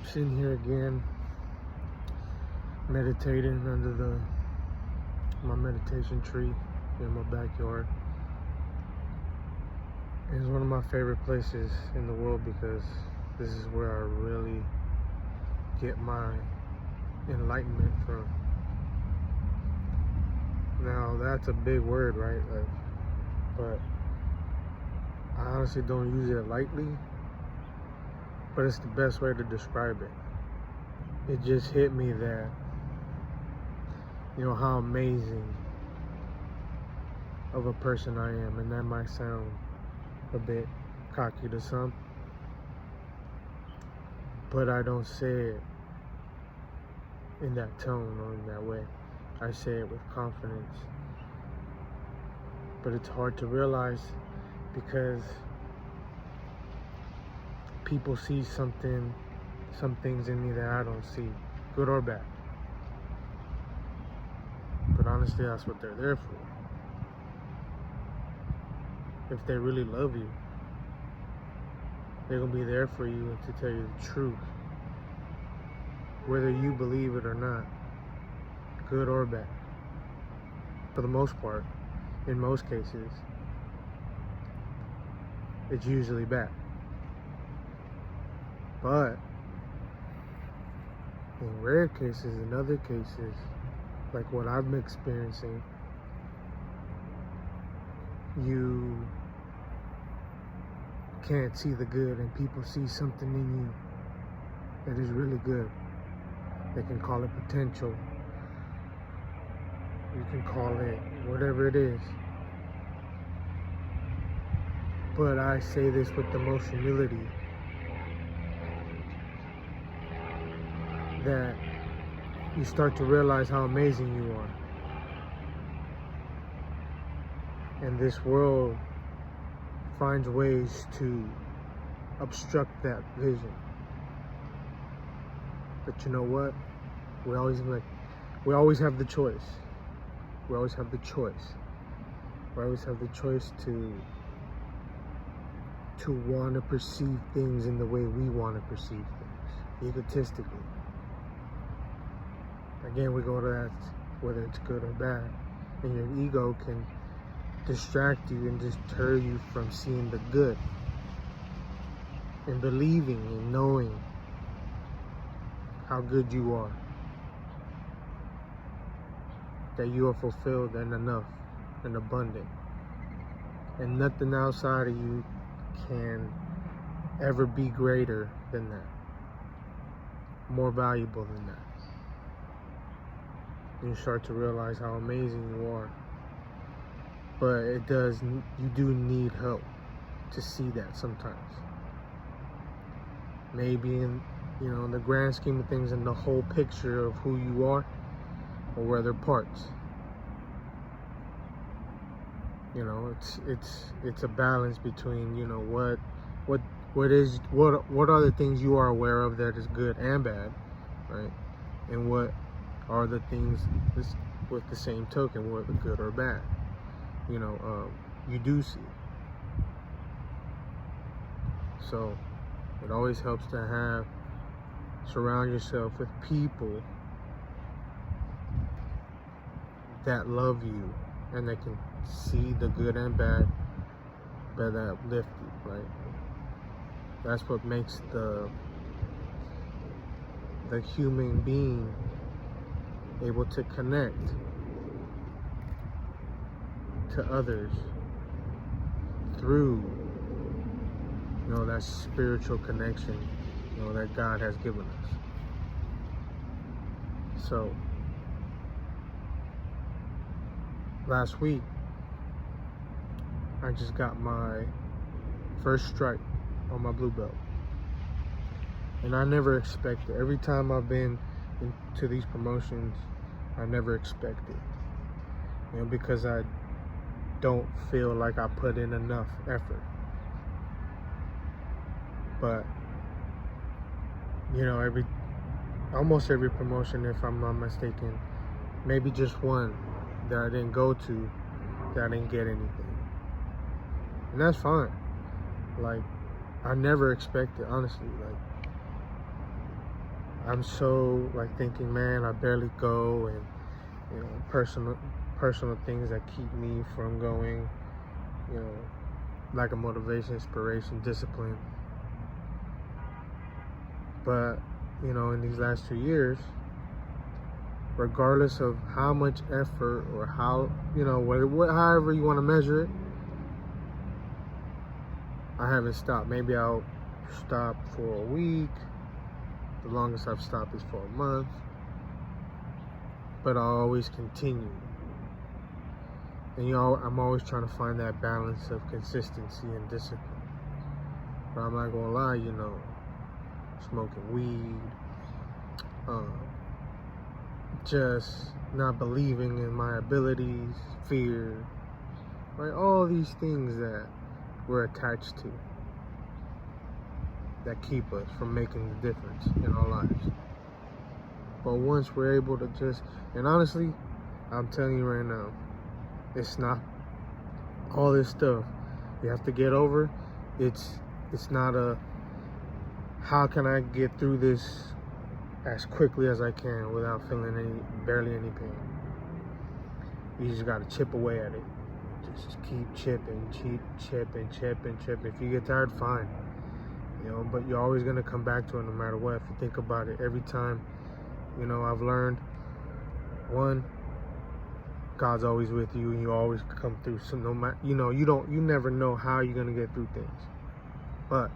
sitting here again, meditating under my meditation tree in my backyard. It's one of my favorite places in the world because this is where I really get my enlightenment from. Now that's a big word, right? But I honestly don't use it lightly, but it's the best way to describe it. It just hit me that, how amazing of a person I am, and that might sound a bit cocky to some, but I don't say it in that tone or in that way. I say it with confidence. But it's hard to realize because people see some things in me that I don't see, good or bad. But honestly, that's what they're there for. If they really love you, they're gonna be there for you to tell you the truth, whether you believe it or not, good or bad. For the most part, in most cases, it's usually bad. But in rare cases, in other cases, like what I've been experiencing, you can't see the good and people see something in you that is really good. They can call it potential. You can call it whatever it is. But I say this with the most humility, that you start to realize how amazing you are. And this world finds ways to obstruct that vision. But you know what? We always have the choice. We always have the choice. We always have the choice to want to perceive things in the way we want to perceive things, egotistically. Again, we go to that, whether it's good or bad. And your ego can distract you and deter you from seeing the good and believing and knowing how good you are, that you are fulfilled and enough and abundant, and nothing outside of you can ever be greater than that, more valuable than that. You start to realize how amazing you are. But you do need help to see that sometimes. Maybe in the grand scheme of things, in the whole picture of who you are, or whether parts. It's a balance between, what are the things you are aware of that is good and bad, right? And what are the things with the same token, whether good or bad, you do see. So it always helps to surround yourself with people that love you and that can see the good and bad, but that uplift you, right? That's what makes the human being able to connect to others through that spiritual connection that God has given us. So last week I just got my first stripe on my blue belt, and I never expected. Every time I've been into these promotions, I never expected, because I don't feel like I put in enough effort. But almost every promotion, if I'm not mistaken, maybe just one that I didn't go to, that I didn't get anything, and that's fine. Like, I never expected, honestly. Like, I'm so like thinking, man, I barely go, and personal things that keep me from going, lack of motivation, inspiration, discipline. But in these last 2 years, regardless of how much effort or how however you want to measure it, I haven't stopped. Maybe I'll stop for a week. The longest I've stopped is for a month. But I'll always continue. And I'm always trying to find that balance of consistency and discipline. But I'm not gonna lie, smoking weed, just not believing in my abilities, fear, right? All these things that we're attached to that keep us from making the difference in our lives. But once we're able to and honestly, I'm telling you right now, it's not all this stuff you have to get over. It's not a how can I get through this as quickly as I can without feeling barely any pain. You just gotta chip away at it. Just keep chipping. If you get tired, fine. But you're always gonna come back to it no matter what. If you think about it, every time, I've learned, one, God's always with you, and you always come through. So no matter, you never know how you're gonna get through things. But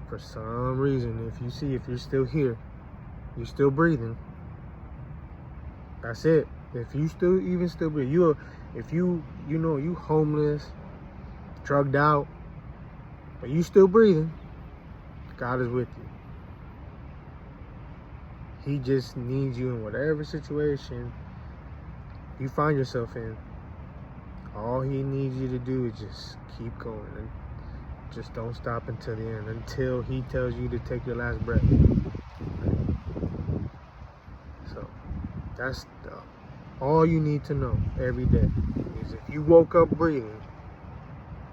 for some reason, if you're still here, you're still breathing. That's it. If you still breathe, you homeless, drugged out, but you still breathing, God is with you. He just needs you in whatever situation you find yourself in. All he needs you to do is just keep going and just don't stop until the end, until he tells you to take your last breath. So that's all you need to know every day is if you woke up breathing,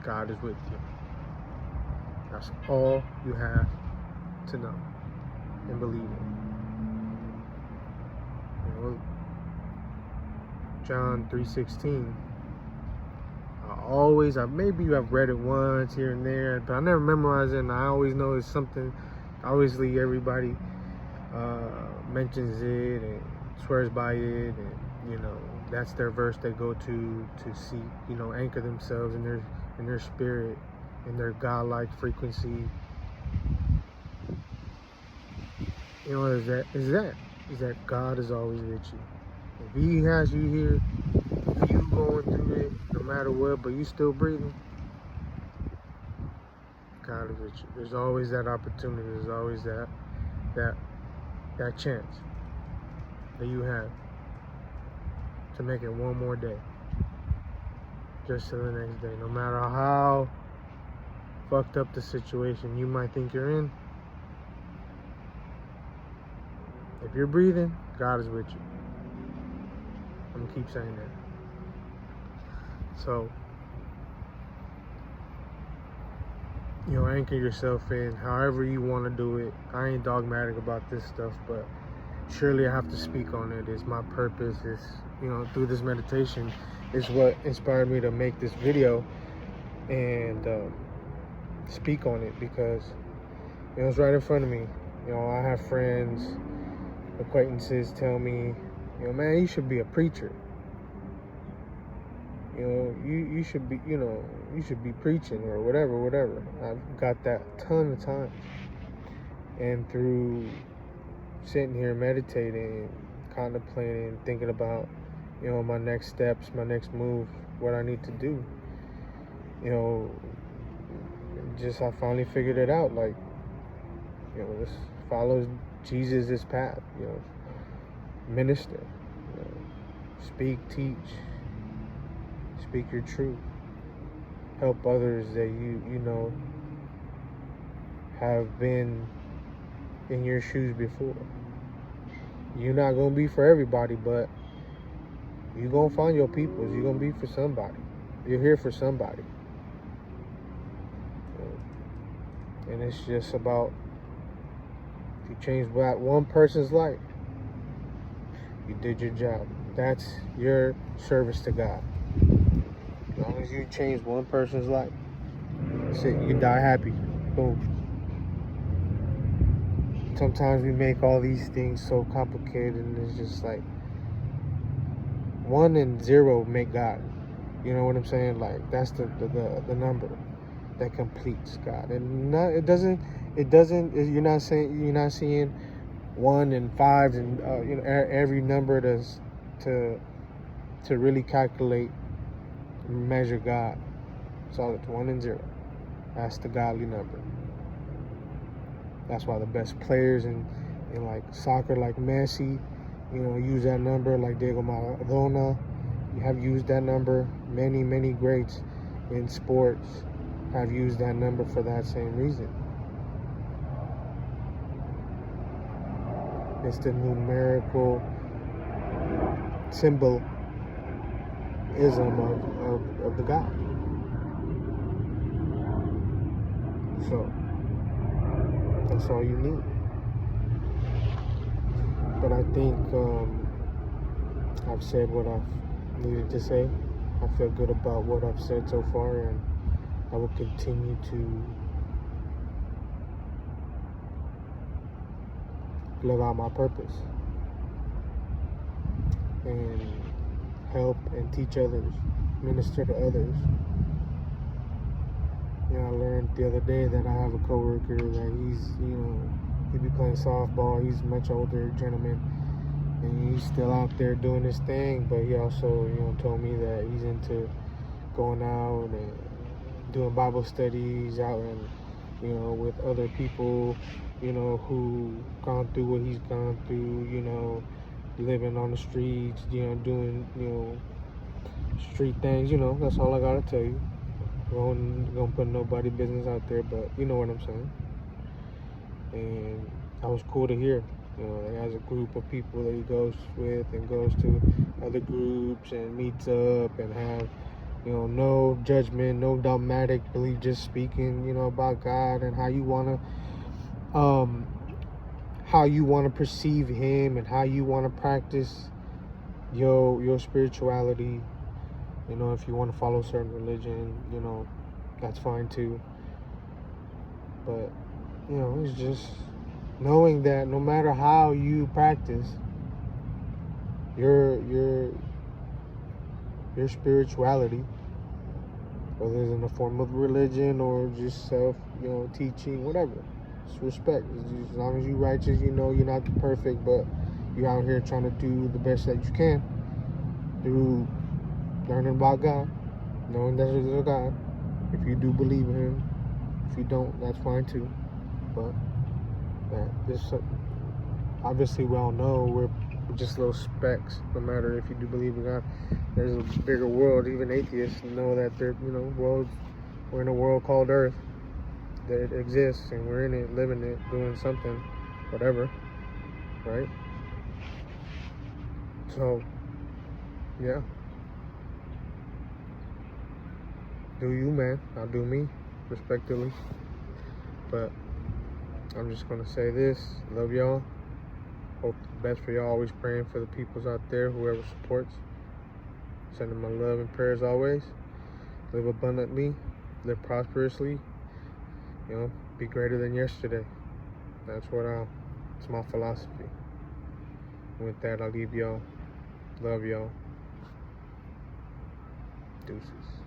God is with you. That's all you have to know and believe in. John 3:16. Maybe I've read it once here and there, but I never memorized it, and I always know it's something. Obviously, everybody mentions it and swears by it, and that's their verse they go to see, anchor themselves in their spirit, in their godlike frequency. Is that God is always with you. If he has you here, if you going through it, no matter what, but you still breathing, God is with you. There's always that opportunity. There's always that chance that you have to make it one more day, just to the next day. No matter how fucked up the situation you might think you're in, if you're breathing, God is with you. I'm gonna keep saying that. So, anchor yourself in however you want to do it. I ain't dogmatic about this stuff, but surely I have to speak on it. It's my purpose. It's, through this meditation is what inspired me to make this video and speak on it, because it's right in front of me. I have friends, acquaintances tell me, man, you should be a preacher. You should be, you should be preaching or whatever. I've got that a ton of times. And through sitting here meditating, contemplating, thinking about, my next steps, my next move, what I need to do, I finally figured it out. Like, just follow Jesus' path, minister, speak, teach, speak your truth, help others that you have been in your shoes before. You're not gonna be for everybody, but you're gonna find your peoples. You're gonna be for somebody. You're here for somebody. And it's just about, if you You changed that one person's life. You did your job. That's your service to God. As long as you change one person's life, that's it. You die happy. Boom. Sometimes we make all these things so complicated, and it's just like 1 and 0 make God. You know what I'm saying? Like, that's the number that completes God. And you're not seeing 1 and 5 and every number to really calculate and measure God. It's all it's 1 and 0. That's the godly number. That's why the best players in like soccer, like Messi, use that number. Like Diego Maradona, you have used that number. Many greats in sports have used that number for that same reason. It's the numerical symbolism of the God. So that's all you need. But I think I've said what I've needed to say. I feel good about what I've said so far, and I will continue to live out my purpose and help and teach others, minister to others. I learned the other day that I have a coworker that he be playing softball. He's a much older gentleman, and he's still out there doing his thing. But he also, told me that he's into going out and doing Bible studies out and, with other people, who gone through what he's gone through, living on the streets, doing, street things. That's all I gotta tell you. Gonna put nobody business out there, but you know what I'm saying. And that was cool to hear. He has a group of people that he goes with and goes to other groups and meets up and have, no judgment, no dogmatic belief, just speaking, about God and how you wanna perceive Him and how you wanna practice your spirituality. If you want to follow a certain religion, that's fine too. But, it's just knowing that no matter how you practice your spirituality, whether it's in the form of religion or just self, teaching, whatever, it's respect. As long as you're righteous, you're not perfect, but you're out here trying to do the best that you can through learning about God, knowing that there's a God. If you do believe in Him, if you don't, that's fine too. But obviously we all know we're just little specks. No matter if you do believe in God, there's a bigger world. Even atheists know that we're in a world called Earth that exists, and we're in it, living it, doing something, whatever, right? So, yeah. Do you, man. I'll do me, respectively. But I'm just going to say this. Love y'all. Hope the best for y'all. Always praying for the peoples out there, whoever supports. Sending my love and prayers always. Live abundantly. Live prosperously. Be greater than yesterday. It's my philosophy. With that, I'll leave y'all. Love y'all. Deuces.